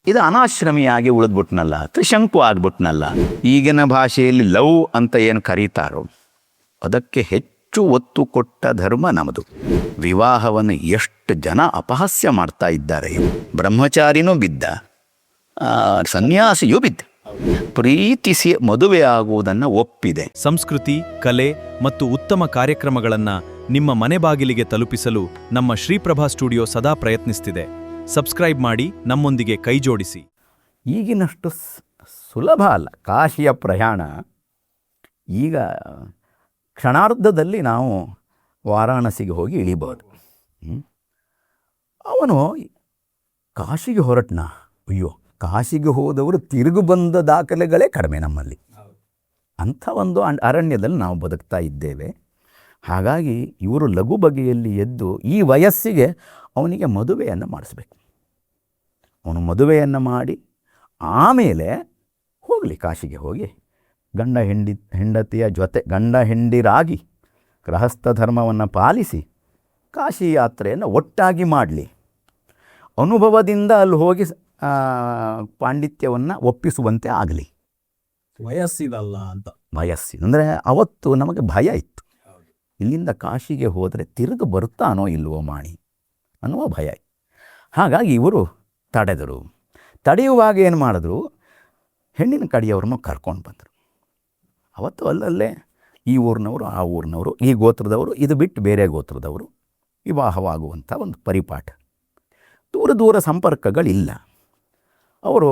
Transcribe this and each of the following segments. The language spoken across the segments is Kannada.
ಇದು ಅನಾಶ್ರಮಿಯಾಗಿ ಉಳಿದ್ಬಿಟ್ನಲ್ಲ, ತ್ರಿಶಂಕು ಆಗ್ಬಿಟ್ನಲ್ಲ. ಈಗಿನ ಭಾಷೆಯಲ್ಲಿ ಲವ್ ಅಂತ ಏನು ಕರೀತಾರೋ ಅದಕ್ಕೆ ಹೆಚ್ಚು ಒತ್ತು ಕೊಟ್ಟ ಧರ್ಮ ನಮ್ಮದು. ವಿವಾಹವನ್ನು ಎಷ್ಟು ಜನ ಅಪಹಾಸ್ಯ ಮಾಡ್ತಾ ಇದ್ದಾರೆ. ಬ್ರಹ್ಮಚಾರಿನೂ ಬಿದ್ದ, ಸನ್ಯಾಸಿಯೂ ಬಿದ್ದ. ಪ್ರೀತಿಸಿ ಮದುವೆ ಆಗುವುದನ್ನು ಒಪ್ಪಿದೆ. ಸಂಸ್ಕೃತಿ, ಕಲೆ ಮತ್ತು ಉತ್ತಮ ಕಾರ್ಯಕ್ರಮಗಳನ್ನು ನಿಮ್ಮ ಮನೆ ಬಾಗಿಲಿಗೆ ತಲುಪಿಸಲು ನಮ್ಮ ಶ್ರೀಪ್ರಭಾ ಸ್ಟುಡಿಯೋ ಸದಾ ಪ್ರಯತ್ನಿಸುತ್ತಿದೆ. ಸಬ್ಸ್ಕ್ರೈಬ್ ಮಾಡಿ, ನಮ್ಮೊಂದಿಗೆ ಕೈಜೋಡಿಸಿ. ಈಗಿನಷ್ಟು ಸುಲಭ ಅಲ್ಲ ಕಾಶಿಯ ಪ್ರಯಾಣ. ಈಗ ಕ್ಷಣಾರ್ಧದಲ್ಲಿ ನಾವು ವಾರಾಣಸಿಗೆ ಹೋಗಿ ಇಳಿಬೋದು. ಅವನು ಕಾಶಿಗೆ ಹೊರಟ್ನ, ಅಯ್ಯೋ ಕಾಶಿಗೆ ಹೋದವರು ತಿರುಗು ಬಂದ ದಾಖಲೆಗಳೇ ಕಡಿಮೆ ನಮ್ಮಲ್ಲಿ. ಅಂಥ ಒಂದು ಅರಣ್ಯದಲ್ಲಿ ನಾವು ಬದುಕ್ತಾ ಇದ್ದೇವೆ. ಹಾಗಾಗಿ ಇವರು ಲಘು ಬಗೆಯಲ್ಲಿ ಎದ್ದು ಈ ವಯಸ್ಸಿಗೆ ಅವನಿಗೆ ಮದುವೆಯನ್ನು ಮಾಡಿಸ್ಬೇಕು. ಅವನು ಮದುವೆಯನ್ನು ಮಾಡಿ ಆಮೇಲೆ ಹೋಗಲಿ, ಕಾಶಿಗೆ ಹೋಗಿ ಹೆಂಡತಿಯ ಜೊತೆ ಗಂಡ ಹೆಂಡಿರಾಗಿ ಗೃಹಸ್ಥ ಧರ್ಮವನ್ನು ಪಾಲಿಸಿ ಕಾಶಿ ಯಾತ್ರೆಯನ್ನು ಒಟ್ಟಾಗಿ ಮಾಡಲಿ. ಅನುಭವದಿಂದ ಅಲ್ಲಿ ಹೋಗಿ ಪಾಂಡಿತ್ಯವನ್ನು ಒಪ್ಪಿಸುವಂತೆ ಆಗಲಿ. ವಯಸ್ಸಿದಲ್ಲ ಅಂತ. ಅಂದರೆ ಅವತ್ತು ನಮಗೆ ಭಯ ಇತ್ತು, ಇಲ್ಲಿಂದ ಕಾಶಿಗೆ ಹೋದರೆ ತಿರುಗಿ ಬರುತ್ತಾನೋ ಇಲ್ವೋ ಮಾಣಿ ಅನ್ನುವ ಭಯ. ಹಾಗಾಗಿ ಇವರು ತಡೆದರು. ತಡೆಯುವಾಗ ಏನು ಮಾಡಿದ್ರು, ಹೆಣ್ಣಿನ ಕಡೆಯವ್ರನ್ನು ಕರ್ಕೊಂಡು ಬಂದರು. ಅವತ್ತು ಅಲ್ಲಲ್ಲೇ ಈ ಊರಿನವರು ಆ ಊರಿನವರು, ಈ ಗೋತ್ರದವರು ಇದು ಬಿಟ್ಟು ಬೇರೆ ಗೋತ್ರದವರು ವಿವಾಹವಾಗುವಂಥ ಒಂದು ಪರಿಪಾಠ. ದೂರ ದೂರ ಸಂಪರ್ಕಗಳಿಲ್ಲ. ಅವರು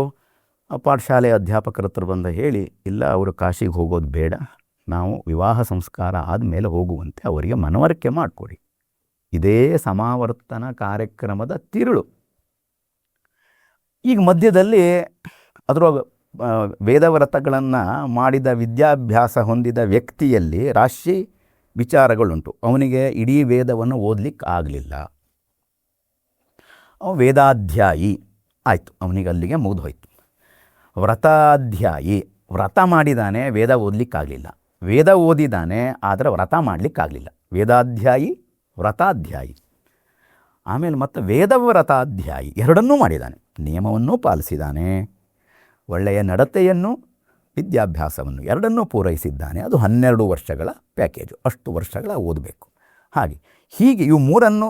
ಪಾಠಶಾಲೆ ಅಧ್ಯಾಪಕರ ಹತ್ರ ಬಂದ ಹೇಳಿ, ಇಲ್ಲ ಅವರು ಕಾಶಿಗೆ ಹೋಗೋದು ಬೇಡ, ನಾವು ವಿವಾಹ ಸಂಸ್ಕಾರ ಆದಮೇಲೆ ಹೋಗುವಂತೆ ಅವರಿಗೆ ಮನವರಿಕೆ ಮಾಡಿಕೊಡಿ. ಇದೇ ಸಮಾವರ್ತನ ಕಾರ್ಯಕ್ರಮದ ತಿರುಳು. ಈಗ ಮಧ್ಯದಲ್ಲಿ ಅದರೊಳಗೆ ವೇದವ್ರತಗಳನ್ನು ಮಾಡಿದ ವಿದ್ಯಾಭ್ಯಾಸ ಹೊಂದಿದ ವ್ಯಕ್ತಿಯಲ್ಲಿ ರಾಶಿ ವಿಚಾರಗಳುಂಟು. ಅವನಿಗೆ ಇಡೀ ವೇದವನ್ನು ಓದಲಿಕ್ಕೆ ಆಗಲಿಲ್ಲ. ಅವನು ವೇದಾಧ್ಯಾಯಿ ಆಯಿತು, ಅವನಿಗೆ ಅಲ್ಲಿಗೆ ಮುಗಿದು ಹೋಯ್ತು. ವ್ರತಾಧ್ಯಾಯಿ, ವ್ರತ ಮಾಡಿದ್ದಾನೆ, ವೇದ ಓದಲಿಕ್ಕಾಗಲಿಲ್ಲ. ವೇದ ಓದಿದ್ದಾನೆ, ಆದರೆ ವ್ರತ ಮಾಡಲಿಕ್ಕಾಗಲಿಲ್ಲ. ವೇದಾಧ್ಯಾಯಿ, ವ್ರತಾಧ್ಯಾಯಿ. ಆಮೇಲೆ ಮತ್ತು ವೇದವ್ರತಾಧ್ಯಾಯಿ, ಎರಡನ್ನೂ ಮಾಡಿದ್ದಾನೆ. ನಿಯಮವನ್ನೂ ಪಾಲಿಸಿದ್ದಾನೆ, ಒಳ್ಳೆಯ ನಡತೆಯನ್ನು ವಿದ್ಯಾಭ್ಯಾಸವನ್ನು ಎರಡನ್ನೂ ಪೂರೈಸಿದ್ದಾನೆ. ಅದು 12 ವರ್ಷಗಳ ಪ್ಯಾಕೇಜು, ಅಷ್ಟು ವರ್ಷಗಳ ಓದಬೇಕು. ಹೀಗೆ ಇವು ಮೂರನ್ನು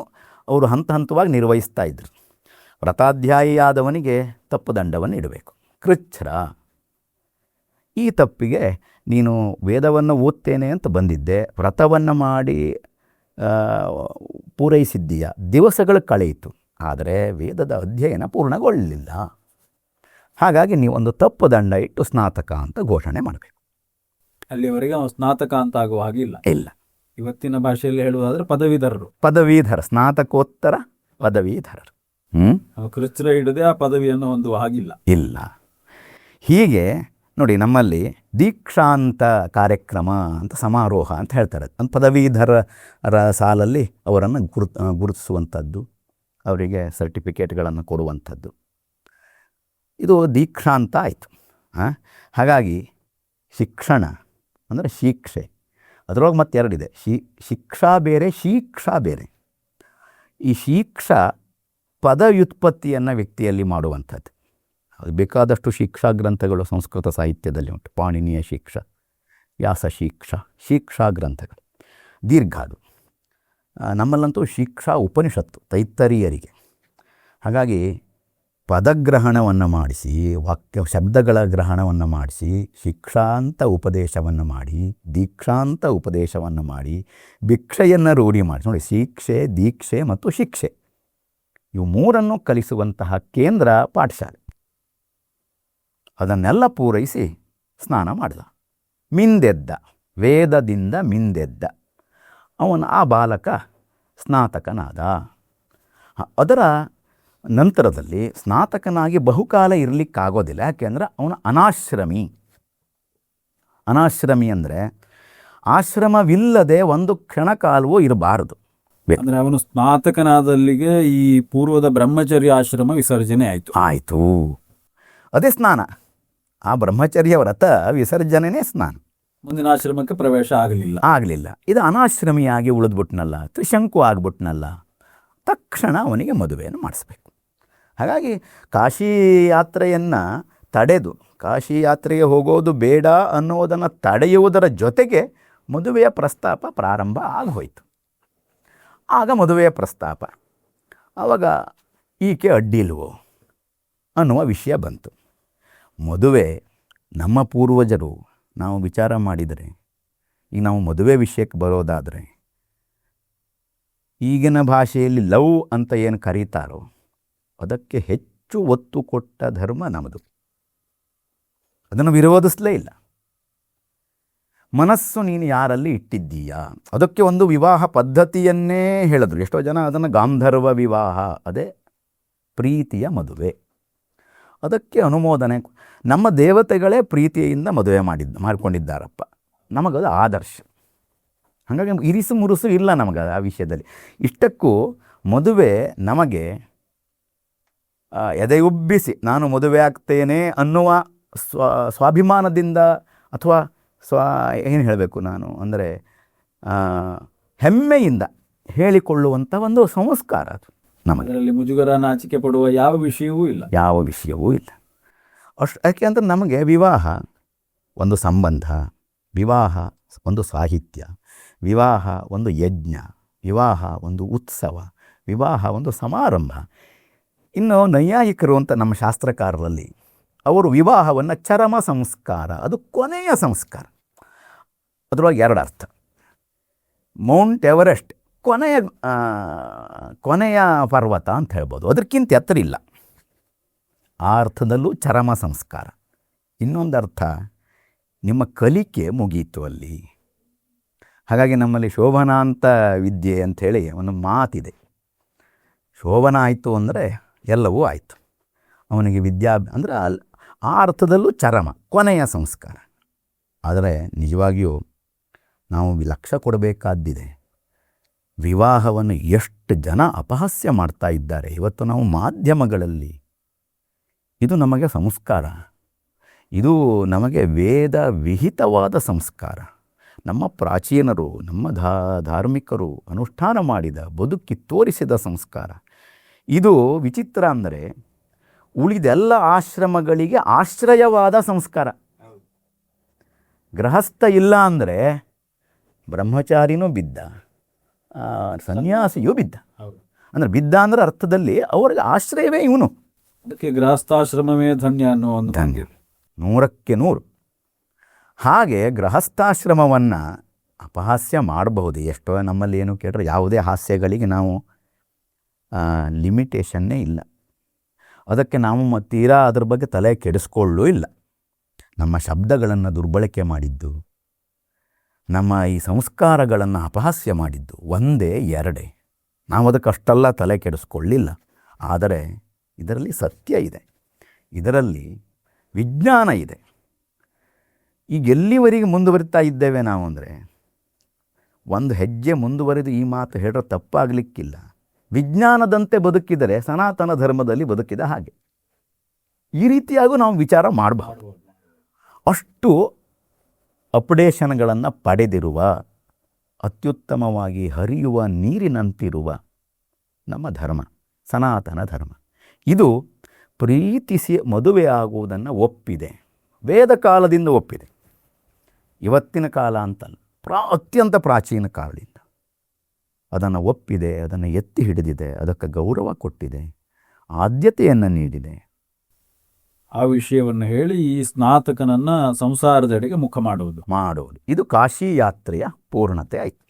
ಅವರು ಹಂತ ಹಂತವಾಗಿ ನಿರ್ವಹಿಸ್ತಾ ಇದ್ದರು. ವ್ರತಾಧ್ಯಾಯಿಯಾದವನಿಗೆ ತಪ್ಪುದಂಡವನ್ನು ಇಡಬೇಕು. ಕೃಚ್ಛ್ರ, ಈ ತಪ್ಪಿಗೆ ನೀನು ವೇದವನ್ನು ಓದ್ತೇನೆ ಅಂತ ಬಂದಿದ್ದೆ, ವ್ರತವನ್ನು ಮಾಡಿ ಪೂರೈಸಿದ್ದೀಯ, ದಿವಸಗಳು ಕಳೆಯಿತು, ಆದರೆ ವೇದದ ಅಧ್ಯಯನ ಪೂರ್ಣಗೊಳ್ಳಲಿಲ್ಲ. ಹಾಗಾಗಿ ನೀವೊಂದು ತಪ್ಪು ದಂಡ ಇಟ್ಟು ಸ್ನಾತಕ ಅಂತ ಘೋಷಣೆ ಮಾಡಬೇಕು. ಅಲ್ಲಿವರೆಗೆ ನಾವು ಸ್ನಾತಕ ಅಂತ ಆಗುವ ಹಾಗಿಲ್ಲ. ಇಲ್ಲ, ಇವತ್ತಿನ ಭಾಷೆಯಲ್ಲಿ ಹೇಳುವುದಾದ್ರೆ ಪದವೀಧರರು. ಪದವೀಧರ, ಸ್ನಾತಕೋತ್ತರ ಪದವೀಧರರು. ಕೃಚ್ಛ್ರ ಹಿಡದೆ ಆ ಪದವಿಯನ್ನು ಹೊಂದುವ ಹಾಗಿಲ್ಲ. ಇಲ್ಲ. ಹೀಗೆ ನೋಡಿ, ನಮ್ಮಲ್ಲಿ ದೀಕ್ಷಾಂತ ಕಾರ್ಯಕ್ರಮ ಅಂತ ಸಮಾರೋಹ ಅಂತ ಹೇಳ್ತಾರೆ. ಒಂದು ಪದವೀಧರರ ಸಾಲಲ್ಲಿ ಅವರನ್ನು ಗುರುತಿಸುವಂಥದ್ದು, ಅವರಿಗೆ ಸರ್ಟಿಫಿಕೇಟ್ಗಳನ್ನು ಕೊಡುವಂಥದ್ದು, ಇದು ದೀಕ್ಷಾಂತ ಆಯಿತು. ಹಾಗಾಗಿ ಶಿಕ್ಷಣ ಅಂದರೆ ಶಿಕ್ಷೆ, ಅದರೊಳಗೆ ಮತ್ತೆ ಎರಡಿದೆ, ಶಿಕ್ಷಾ ಬೇರೆ, ಶಿಕ್ಷಾ ಬೇರೆ. ಈ ಶಿಕ್ಷಾ ಪದವ್ಯುತ್ಪತ್ತಿಯನ್ನು ವ್ಯಕ್ತಿಯಲ್ಲಿ ಮಾಡುವಂಥದ್ದು. ಅದು ಬೇಕಾದಷ್ಟು ಶಿಕ್ಷಾ ಗ್ರಂಥಗಳು ಸಂಸ್ಕೃತ ಸಾಹಿತ್ಯದಲ್ಲಿ ಉಂಟು. ಪಾಣಿನಿಯ ಶಿಕ್ಷಾ, ವ್ಯಾಸ ಶಿಕ್ಷಾ ಗ್ರಂಥಗಳು ದೀರ್ಘ. ಅದು ನಮ್ಮಲ್ಲಂತೂ ಶಿಕ್ಷಾ ಉಪನಿಷತ್ತು ತೈತ್ತರೀಯರಿಗೆ. ಹಾಗಾಗಿ ಪದಗ್ರಹಣವನ್ನು ಮಾಡಿಸಿ, ವಾಕ್ಯ ಶಬ್ದಗಳ ಗ್ರಹಣವನ್ನು ಮಾಡಿಸಿ, ಶಿಕ್ಷಾಂತ ಉಪದೇಶವನ್ನು ಮಾಡಿ, ದೀಕ್ಷಾಂತ ಉಪದೇಶವನ್ನು ಮಾಡಿ, ಭಿಕ್ಷೆಯನ್ನು ರೂಢಿ ಮಾಡಿ. ನೋಡಿ, ಶಿಕ್ಷೆ, ದೀಕ್ಷೆ ಮತ್ತು ಶಿಕ್ಷೆ ಇವು ಮೂರನ್ನು ಕಲಿಸುವಂತಹ ಕೇಂದ್ರ ಪಾಠಶಾಲೆ. ಅದನ್ನೆಲ್ಲ ಪೂರೈಸಿ ಸ್ನಾನ ಮಾಡಿದ, ಮಿಂದೆದ್ದ, ವೇದದಿಂದ ಮಿಂದೆದ್ದ ಆ ಬಾಲಕ ಸ್ನಾತಕನಾದ. ಅದರ ನಂತರದಲ್ಲಿ ಸ್ನಾತಕನಾಗಿ ಬಹುಕಾಲ ಇರಲಿಕ್ಕಾಗೋದಿಲ್ಲ. ಯಾಕೆಂದರೆ ಅವನು ಅನಾಶ್ರಮಿ ಅಂದರೆ ಆಶ್ರಮವಿಲ್ಲದೆ ಒಂದು ಕ್ಷಣಕಾಲವೂ ಇರಬಾರದು. ಅಂದರೆ ಅವನು ಸ್ನಾತಕನಾದಲ್ಲಿಗೆ ಈ ಪೂರ್ವದ ಬ್ರಹ್ಮಚರ್ಯ ಆಶ್ರಮ ವಿಸರ್ಜನೆ ಆಯಿತು. ಅದೇ ಸ್ನಾನ. ಆ ಬ್ರಹ್ಮಚರ್ಯ ವ್ರತ ವಿಸರ್ಜನೆಯೇ ಸ್ನಾನ. ಮುಂದಿನ ಆಶ್ರಮಕ್ಕೆ ಪ್ರವೇಶ ಆಗಲಿಲ್ಲ. ಇದು ಅನಾಶ್ರಮಿಯಾಗಿ ಉಳಿದ್ಬಿಟ್ನಲ್ಲ, ತ್ರಿಶಂಕು ಆಗ್ಬಿಟ್ನಲ್ಲ. ತಕ್ಷಣ ಅವನಿಗೆ ಮದುವೆಯನ್ನು ಮಾಡಿಸ್ಬೇಕು. ಹಾಗಾಗಿ ಕಾಶಿ ಯಾತ್ರೆಯನ್ನು ತಡೆದು ಕಾಶಿ ಯಾತ್ರೆಗೆ ಹೋಗೋದು ಬೇಡ ಅನ್ನೋದನ್ನು ತಡೆಯುವುದರ ಜೊತೆಗೆ ಮದುವೆಯ ಪ್ರಸ್ತಾಪ ಪ್ರಾರಂಭ ಆಗೋಯ್ತು. ಆಗ ಮದುವೆಯ ಪ್ರಸ್ತಾಪ, ಆವಾಗ ಈಕೆ ಅಡ್ಡಿಲ್ವೋ ಅನ್ನುವ ವಿಷಯ ಬಂತು. ಮದುವೆ ನಮ್ಮ ಪೂರ್ವಜರು ನಾವು ವಿಚಾರ ಮಾಡಿದರೆ, ಈಗ ನಾವು ಮದುವೆ ವಿಷಯಕ್ಕೆ ಬರೋದಾದರೆ, ಈಗಿನ ಭಾಷೆಯಲ್ಲಿ ಲವ್ ಅಂತ ಏನು ಕರೀತಾರೋ ಅದಕ್ಕೆ ಹೆಚ್ಚು ಒತ್ತು ಕೊಟ್ಟ ಧರ್ಮ ನಮ್ಮದು. ಅದನ್ನು ವಿರೋಧಿಸಲೇ ಇಲ್ಲ. ಮನಸ್ಸು ನೀನು ಯಾರಲ್ಲಿ ಇಟ್ಟಿದ್ದೀಯಾ, ಅದಕ್ಕೆ ಒಂದು ವಿವಾಹ ಪದ್ಧತಿಯನ್ನೇ ಹೇಳಿದ್ರು. ಎಷ್ಟೋ ಜನ ಅದನ್ನು ಗಾಂಧರ್ವ ವಿವಾಹ, ಅದೇ ಪ್ರೀತಿಯ ಮದುವೆ, ಅದಕ್ಕೆ ಅನುಮೋದನೆ. ನಮ್ಮ ದೇವತೆಗಳೇ ಪ್ರೀತಿಯಿಂದ ಮದುವೆ ಮಾಡಿಕೊಂಡಿದ್ದಾರಪ್ಪ, ನಮಗದು ಆದರ್ಶ. ಹಾಗಾಗಿ ಇರಿಸು ಮುರುಸು ಇಲ್ಲ ನಮಗೆ ಆ ವಿಷಯದಲ್ಲಿ. ಇಷ್ಟಕ್ಕೂ ಮದುವೆ ನಮಗೆ ಎದೆಯುಬ್ಬಿಸಿ ನಾನು ಮದುವೆ ಆಗ್ತೇನೆ ಅನ್ನುವ ಸ್ವಾಭಿಮಾನದಿಂದ ಅಥವಾ ಏನು ಹೇಳಬೇಕು ನಾನು ಅಂದರೆ ಹೆಮ್ಮೆಯಿಂದ ಹೇಳಿಕೊಳ್ಳುವಂಥ ಒಂದು ಸಂಸ್ಕಾರ ಅದು ನಮಗೆ. ಅದರಲ್ಲಿ ಮುಜುಗರ ನಾಚಿಕೆ ಪಡುವ ಯಾವ ವಿಷಯವೂ ಇಲ್ಲ. ಯಾವ ವಿಷಯವೂ ಇಲ್ಲ. ಯಾಕೆ ಅಂದರೆ ನಮಗೆ ವಿವಾಹ ಒಂದು ಸಂಬಂಧ, ವಿವಾಹ ಒಂದು ಸಾಹಿತ್ಯ, ವಿವಾಹ ಒಂದು ಯಜ್ಞ, ವಿವಾಹ ಒಂದು ಉತ್ಸವ, ವಿವಾಹ ಒಂದು ಸಮಾರಂಭ. ಇನ್ನು ನೈಯಾಯಿಕರು ಅಂತ ನಮ್ಮ ಶಾಸ್ತ್ರಕಾರರಲ್ಲಿ ಅವರು ವಿವಾಹವನ್ನು ಚರಮ ಸಂಸ್ಕಾರ, ಅದು ಕೊನೆಯ ಸಂಸ್ಕಾರ. ಅದರೊಳಗೆ ಎರಡು ಅರ್ಥ. ಮೌಂಟ್ ಎವರೆಸ್ಟ್ ಕೊನೆಯ ಪರ್ವತ ಅಂತ ಹೇಳ್ಬೋದು, ಅದಕ್ಕಿಂತ ಎತ್ತರ ಇಲ್ಲ. ಆ ಅರ್ಥದಲ್ಲೂ ಚರಮ ಸಂಸ್ಕಾರ. ಇನ್ನೊಂದು ಅರ್ಥ, ನಿಮ್ಮ ಕಲಿಕೆ ಮುಗೀತು ಅಲ್ಲಿ. ಹಾಗಾಗಿ ನಮ್ಮಲ್ಲಿ ಶೋಭನಾಂತ ವಿದ್ಯೆ ಅಂಥೇಳಿ ಒಂದು ಮಾತಿದೆ. ಶೋಭನ ಆಯಿತು ಅಂದರೆ ಎಲ್ಲವೂ ಆಯಿತು. ಅವನಿಗೆ ಅಂದರೆ ಆ ಅರ್ಥದಲ್ಲೂ ಚರಮ, ಕೊನೆಯ ಸಂಸ್ಕಾರ. ಆದರೆ ನಿಜವಾಗಿಯೂ ನಾವು ಲಕ್ಷ್ಯ ಕೊಡಬೇಕಾದ್ದಿದೆ. ವಿವಾಹವನ್ನು ಎಷ್ಟು ಜನ ಅಪಹಾಸ್ಯ ಮಾಡ್ತಾ ಇದ್ದಾರೆ ಇವತ್ತು ನಾವು ಮಾಧ್ಯಮಗಳಲ್ಲಿ. ಇದು ನಮಗೆ ಸಂಸ್ಕಾರ, ಇದು ನಮಗೆ ವೇದ ವಿಹಿತವಾದ ಸಂಸ್ಕಾರ. ನಮ್ಮ ಪ್ರಾಚೀನರು, ನಮ್ಮ ಧಾರ್ಮಿಕರು ಅನುಷ್ಠಾನ ಮಾಡಿದ, ಬದುಕಿ ತೋರಿಸಿದ ಸಂಸ್ಕಾರ. ಇದು ವಿಚಿತ್ರ ಅಂದರೆ ಉಳಿದೆಲ್ಲ ಆಶ್ರಮಗಳಿಗೆ ಆಶ್ರಯವಾದ ಸಂಸ್ಕಾರ. ಗೃಹಸ್ಥ ಇಲ್ಲ ಅಂದರೆ ಬ್ರಹ್ಮಚಾರಿನೂ ಬಿದ್ದ, ಸನ್ಯಾಸಿಯೂ ಬಿದ್ದ. ಅಂದರೆ ಬಿದ್ದ ಅಂದರೆ ಅರ್ಥದಲ್ಲಿ ಅವ್ರಿಗೆ ಆಶ್ರಯವೇ ಇವನು. ಅದಕ್ಕೆ ಗೃಹಸ್ಥಾಶ್ರಮವೇ ಧನ್ಯ ಅನ್ನೋ ಒಂದು ಧನ್ಯ, 100ಕ್ಕೆ 100. ಹಾಗೆ ಗೃಹಸ್ಥಾಶ್ರಮವನ್ನು ಅಪಹಾಸ್ಯ ಮಾಡಬಹುದು. ಎಷ್ಟೋ ನಮ್ಮಲ್ಲಿ ಏನು ಕೇಳಿದ್ರೆ ಯಾವುದೇ ಹಾಸ್ಯಗಳಿಗೆ ನಾವು ಲಿಮಿಟೇಷನ್ನೇ ಇಲ್ಲ. ಅದಕ್ಕೆ ನಾವು ತೀರಾ ಅದ್ರ ಬಗ್ಗೆ ತಲೆ ಕೆಡಿಸ್ಕೊಳ್ಳೂ ಇಲ್ಲ. ನಮ್ಮ ಶಬ್ದಗಳನ್ನು ದುರ್ಬಳಕೆ ಮಾಡಿದ್ದು, ನಮ್ಮ ಈ ಸಂಸ್ಕಾರಗಳನ್ನು ಅಪಹಾಸ್ಯ ಮಾಡಿದ್ದು ಒಂದೇ ಎರಡೇ. ನಾವು ಅದಕ್ಕೆ ಅಷ್ಟೆಲ್ಲ ತಲೆ ಕೆಡಿಸ್ಕೊಳ್ಳಿಲ್ಲ. ಆದರೆ ಇದರಲ್ಲಿ ಸತ್ಯ ಇದೆ, ಇದರಲ್ಲಿ ವಿಜ್ಞಾನ ಇದೆ. ಈಗ ಎಲ್ಲಿವರೆಗೆ ಮುಂದುವರಿತಾ ಇದ್ದೇವೆ ನಾವು ಅಂದರೆ, ಒಂದು ಹೆಜ್ಜೆ ಮುಂದುವರೆದು ಈ ಮಾತು ಹೇಳಿದ್ರೆ ತಪ್ಪಾಗಲಿಕ್ಕಿಲ್ಲ. ವಿಜ್ಞಾನದಂತೆ ಬದುಕಿದರೆ ಸನಾತನ ಧರ್ಮದಲ್ಲಿ ಬದುಕಿದ ಹಾಗೆ. ಈ ರೀತಿಯಾಗೂ ನಾವು ವಿಚಾರ ಮಾಡಬಹುದು. ಅಷ್ಟು ಅಪ್ಡೇಷನ್ಗಳನ್ನು ಪಡೆದಿರುವ, ಅತ್ಯುತ್ತಮವಾಗಿ ಹರಿಯುವ ನೀರಿನಂತಿರುವ ನಮ್ಮ ಧರ್ಮ, ಸನಾತನ ಧರ್ಮ. ಇದು ಪ್ರೀತಿಸಿ ಮದುವೆಯಾಗುವುದನ್ನು ಒಪ್ಪಿದೆ, ವೇದ ಕಾಲದಿಂದ ಒಪ್ಪಿದೆ. ಇವತ್ತಿನ ಕಾಲ ಅಂತಲ್ಲ, ಅತ್ಯಂತ ಪ್ರಾಚೀನ ಕಾಲದಿಂದ ಅದನ್ನು ಒಪ್ಪಿದೆ, ಅದನ್ನು ಎತ್ತಿ ಹಿಡಿದಿದೆ, ಅದಕ್ಕೆ ಗೌರವ ಕೊಟ್ಟಿದೆ, ಆದ್ಯತೆಯನ್ನು ನೀಡಿದೆ. ಆ ವಿಷಯವನ್ನು ಹೇಳಿ ಈ ಸ್ನಾತಕನನ್ನು ಸಂಸಾರದೆಡೆಗೆ ಮುಖ ಮಾಡುವುದು. ಇದು ಕಾಶಿ ಯಾತ್ರೆಯ ಪೂರ್ಣತೆ ಆಯಿತು.